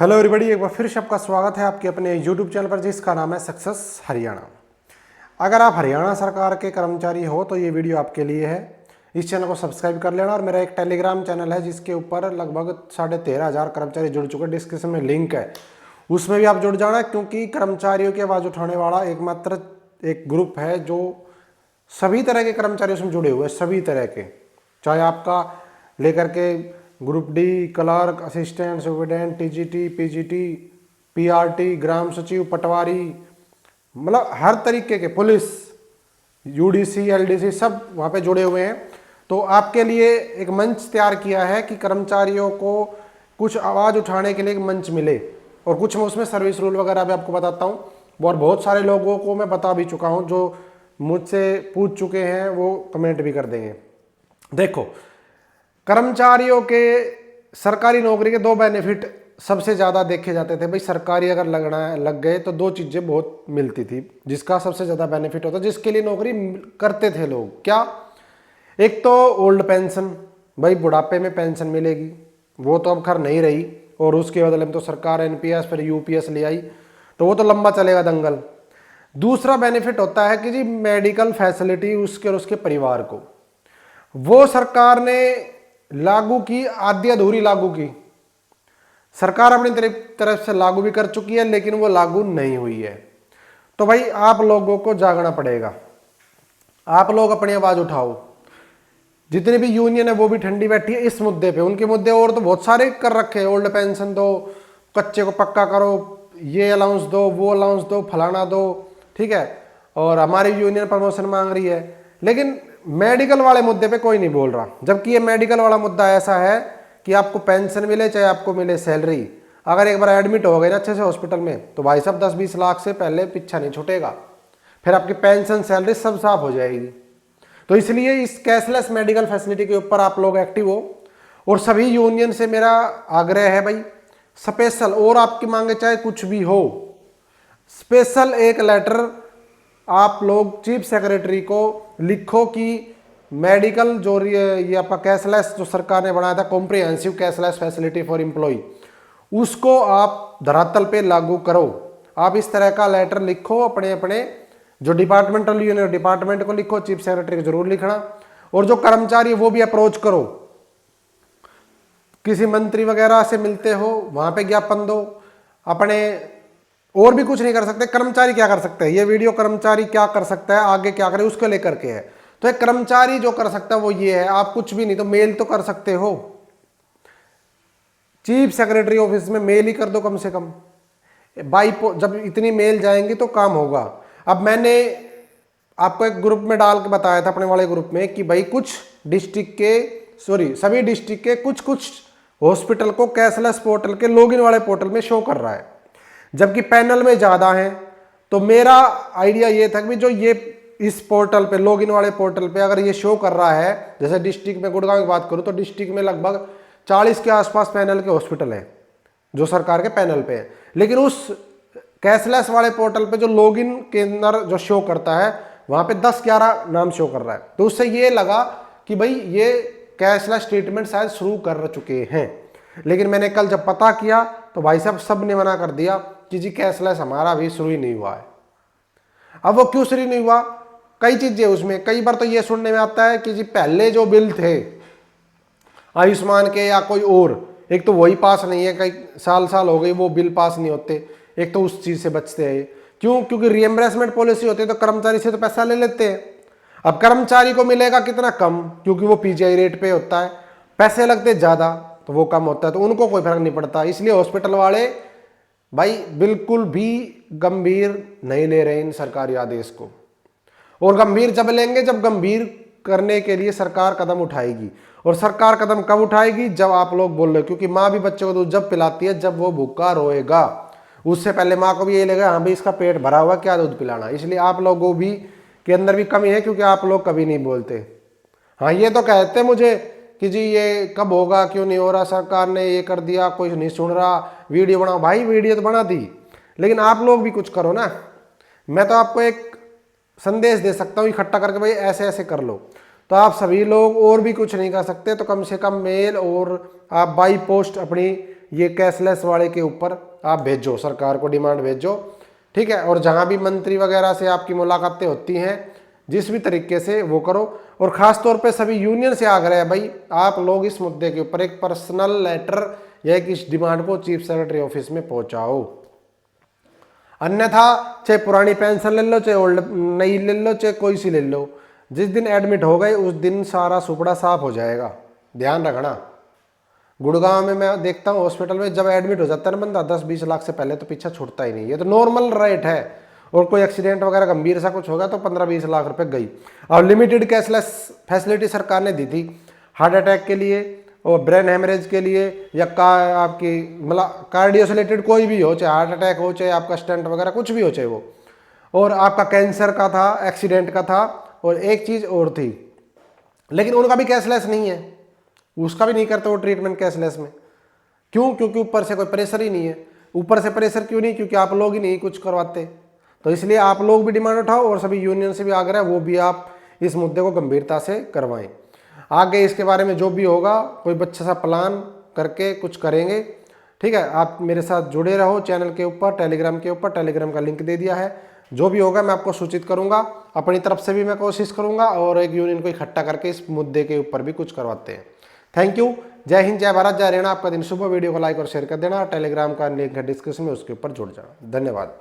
Hello everybody, एक बार फिर से आपका स्वागत है आपके अपने यूट्यूब चैनल पर जिसका नाम है सक्सेस हरियाणा। अगर आप हरियाणा सरकार के कर्मचारी हो तो ये वीडियो आपके लिए है। इस चैनल को सब्सक्राइब कर लेना और मेरा एक टेलीग्राम चैनल है जिसके ऊपर लगभग 13,500 कर्मचारी जुड़ चुके हैं। डिस्क्रिप्शन में लिंक है, उसमें भी आप जुड़ जाना, क्योंकि कर्मचारियों की आवाज़ उठाने वाला एकमात्र एक ग्रुप है जो सभी तरह के कर्मचारी उसमें जुड़े हुए हैं, सभी तरह के, चाहे आपका लेकर के group D, clerk, assistant, superintendent, TGT, PGT, PRT, ग्राम सचिव, पटवारी, मतलब हर तरीके के, पुलिस, यूडीसी, एलडीसी, सब वहाँ पे जुड़े हुए हैं। तो आपके लिए एक मंच तैयार किया है कि कर्मचारियों को कुछ आवाज़ उठाने के लिए एक मंच मिले, और कुछ मैं उसमें सर्विस रूल वगैरह भी आपको बताता हूँ। और बहुत सारे लोगों को मैं बता भी चुका हूँ, जो मुझसे पूछ चुके हैं वो कमेंट भी कर देंगे। देखो, कर्मचारियों के सरकारी नौकरी के दो बेनिफिट सबसे ज़्यादा देखे जाते थे। भाई सरकारी अगर लग गए तो दो चीज़ें बहुत मिलती थी जिसका सबसे ज़्यादा बेनिफिट होता, जिसके लिए नौकरी करते थे लोग। क्या? एक तो ओल्ड पेंशन, भाई बुढ़ापे में पेंशन मिलेगी, वो तो अब खैर नहीं रही, और उसके बदले में तो सरकार एनपीएस फिर यूपीएस ले आई, तो वो तो लंबा चलेगा दंगल। दूसरा बेनिफिट होता है कि जी मेडिकल फैसिलिटी उसके और उसके परिवार को, वो सरकार ने लागू की, आधी अधूरी लागू की। सरकार अपनी तरफ से लागू भी कर चुकी है, लेकिन वो लागू नहीं हुई है। तो भाई आप लोगों को जागना पड़ेगा, आप लोग अपनी आवाज उठाओ। जितनी भी यूनियन है वो भी ठंडी बैठी है इस मुद्दे पे। उनके मुद्दे और तो बहुत सारे कर रखे हैं, ओल्ड पेंशन दो, कच्चे को पक्का करो, ये अलाउंस दो, वो अलाउंस दो, फलाना दो, ठीक है। और हमारी यूनियन प्रमोशन मांग रही है, लेकिन मेडिकल वाले मुद्दे पे कोई नहीं बोल रहा। जबकि ये मेडिकल वाला मुद्दा ऐसा है कि आपको पेंशन मिले चाहे आपको मिले सैलरी, अगर एक बार एडमिट हो गए ना अच्छे से हॉस्पिटल में, तो भाई साहब 10-20 लाख से पहले पीछा नहीं छूटेगा, फिर आपकी पेंशन सैलरी सब साफ हो जाएगी। तो इसलिए इस कैशलेस मेडिकल फैसिलिटी के ऊपर आप लोग एक्टिव हो। और सभी यूनियन से मेरा आग्रह है भाई, स्पेशल, और आपकी मांगे चाहे कुछ भी हो, स्पेशल एक लेटर आप लोग चीफ सेक्रेटरी को लिखो कि मेडिकल जो ये आपका कैशलेस जो सरकार ने बनाया था, comprehensive cashless facility for employ, उसको आप धरातल पे लागू करो। आप इस तरह का लेटर लिखो, अपने अपने जो डिपार्टमेंटल यूनियन डिपार्टमेंट को लिखो, चीफ सेक्रेटरी को जरूर लिखना, और जो कर्मचारी वो भी अप्रोच करो। किसी मंत्री वगैरह से मिलते हो वहां पे ज्ञापन दो अपने। और भी कुछ नहीं कर सकते, कर्मचारी क्या कर सकते हैं, ये वीडियो कर्मचारी क्या कर सकता है, आगे क्या करे उसको लेकर के है। तो एक कर्मचारी जो कर सकता है वो ये है, आप कुछ भी नहीं तो मेल तो कर सकते हो, चीफ सेक्रेटरी ऑफिस में मेल ही कर दो कम से कम। जब इतनी मेल जाएंगी तो काम होगा। अब मैंने आपको एक ग्रुप में डाल के बताया था, अपने वाले ग्रुप में, कि भाई कुछ डिस्ट्रिक्ट के, सभी डिस्ट्रिक्ट के कुछ कुछ हॉस्पिटल को कैशलेस पोर्टल के लॉगिन वाले पोर्टल में शो कर रहा है, जबकि पैनल में ज्यादा है। तो मेरा आइडिया ये था कि जो ये इस पोर्टल पे, लॉगिन वाले पोर्टल पे अगर ये शो कर रहा है, जैसे डिस्ट्रिक्ट में गुड़गांव की बात करूं तो डिस्ट्रिक्ट में लगभग 40 के आसपास पैनल के हॉस्पिटल है जो सरकार के पैनल पे है, लेकिन उस कैशलेस वाले पोर्टल पे जो लॉगिन के अंदर जो शो करता है वहां पे 10-11 नाम शो कर रहा है। तो उससे ये लगा कि भाई ये कैशलेस ट्रीटमेंट शायद शुरू कर चुके हैं। लेकिन मैंने कल जब पता किया तो भाई साहब सब ने मना कर दिया कि जी कैशलेस हमारा अभी शुरू ही नहीं हुआ है। अब वो क्यों शुरू नहीं हुआ, कई चीजें उसमें। कई बार तो ये सुनने में आता है कि जी पहले जो बिल थे आयुष्मान के या कोई और, एक तो वही पास नहीं है, कई साल हो गई वो बिल पास नहीं होते, एक तो उस चीज से बचते हैं। क्यों? क्योंकि रिएम्बर्समेंट पॉलिसी होती है तो कर्मचारी से तो पैसा ले लेते हैं। अब कर्मचारी को मिलेगा कितना? कम, क्योंकि वो पीजीआई रेट पे होता है, पैसे लगते ज्यादा तो वो कम होता है, तो उनको कोई फर्क नहीं पड़ता। इसलिए हॉस्पिटल वाले भाई बिल्कुल भी गंभीर नहीं ले रहे इन सरकारी आदेश को। और गंभीर जब लेंगे जब गंभीर करने के लिए सरकार कदम उठाएगी। और सरकार कदम कब उठाएगी? जब आप लोग बोल रहे हो, क्योंकि माँ भी बच्चे को दूध जब पिलाती है जब वो भूखा रोएगा, उससे पहले माँ को भी यही लगेगा हाँ भाई इसका पेट भरा हुआ, क्या दूध पिलाना। इसलिए आप लोगों भी के अंदर भी कमी है, क्योंकि आप लोग कभी नहीं बोलते। हाँ, ये तो कहते मुझे कि जी ये कब होगा, क्यों नहीं हो रहा, सरकार ने ये कर दिया, कोई नहीं सुन रहा, वीडियो बनाओ। भाई वीडियो तो बना दी, लेकिन आप लोग भी कुछ करो ना। मैं तो आपको एक संदेश दे सकता हूँ इकट्ठा करके, भाई ऐसे ऐसे कर लो। तो आप सभी लोग और भी कुछ नहीं कर सकते तो कम से कम मेल और आप बाई पोस्ट अपनी ये कैशलेस वाले के ऊपर आप भेजो, सरकार को डिमांड भेजो, ठीक है। और जहाँ भी मंत्री वगैरह से आपकी मुलाकातें होती हैं, जिस भी तरीके से वो करो। और ख़ास तौर पे सभी यूनियन से आग्रह है भाई, आप लोग इस मुद्दे के ऊपर एक पर्सनल लेटर या एक इस डिमांड को चीफ सेक्रेटरी ऑफिस में पहुंचाओ। अन्यथा चाहे पुरानी पेंशन ले लो, चाहे ओल्ड नई ले लो, चाहे कोई सी ले लो, जिस दिन एडमिट हो गए उस दिन सारा सुपड़ा साफ हो जाएगा, ध्यान रखना। गुड़गांव में मैं देखता हूँ हॉस्पिटल में जब एडमिट हो जाता है ना बंदा, 10-20 लाख से पहले तो पीछा छूटता ही नहीं, ये तो नॉर्मल रेट है। और कोई एक्सीडेंट वगैरह गंभीर सा कुछ होगा तो 15-20 लाख रुपए गई। और लिमिटेड कैशलेस फैसिलिटी सरकार ने दी थी हार्ट अटैक के लिए और ब्रेन हेमरेज के लिए, या आपकी मतलब कार्डियो से रिलेटेड कोई भी हो, चाहे हार्ट अटैक हो, चाहे आपका स्टेंट वगैरह कुछ भी हो, चाहे वो, और आपका कैंसर का था, एक्सीडेंट का था, और एक चीज़ और थी, लेकिन उनका भी कैशलेस नहीं है, उसका भी नहीं करते वो ट्रीटमेंट कैशलेस में। क्यों? क्योंकि ऊपर से कोई प्रेशर ही नहीं है। ऊपर से प्रेशर क्यों नहीं? क्योंकि आप लोग ही नहीं कुछ करवाते। तो इसलिए आप लोग भी डिमांड उठाओ और सभी यूनियन से भी आग्रह है वो भी आप इस मुद्दे को गंभीरता से करवाएं। आगे इसके बारे में जो भी होगा कोई अच्छा सा प्लान करके कुछ करेंगे, ठीक है। आप मेरे साथ जुड़े रहो चैनल के ऊपर, टेलीग्राम के ऊपर, टेलीग्राम का लिंक दे दिया है। जो भी होगा मैं आपको सूचित करूंगा, अपनी तरफ से भी मैं कोशिश करूंगा और एक यूनियन को इकट्ठा करके इस मुद्दे के ऊपर भी कुछ करवाते हैं। Thank you. जय हिंद, जय भारत, जय हरियाणा। आपका दिन शुभ। वीडियो को लाइक और शेयर कर देना। टेलीग्राम का लिंक है डिस्क्रिप्शन में, उसके ऊपर जुड़ जाना। धन्यवाद।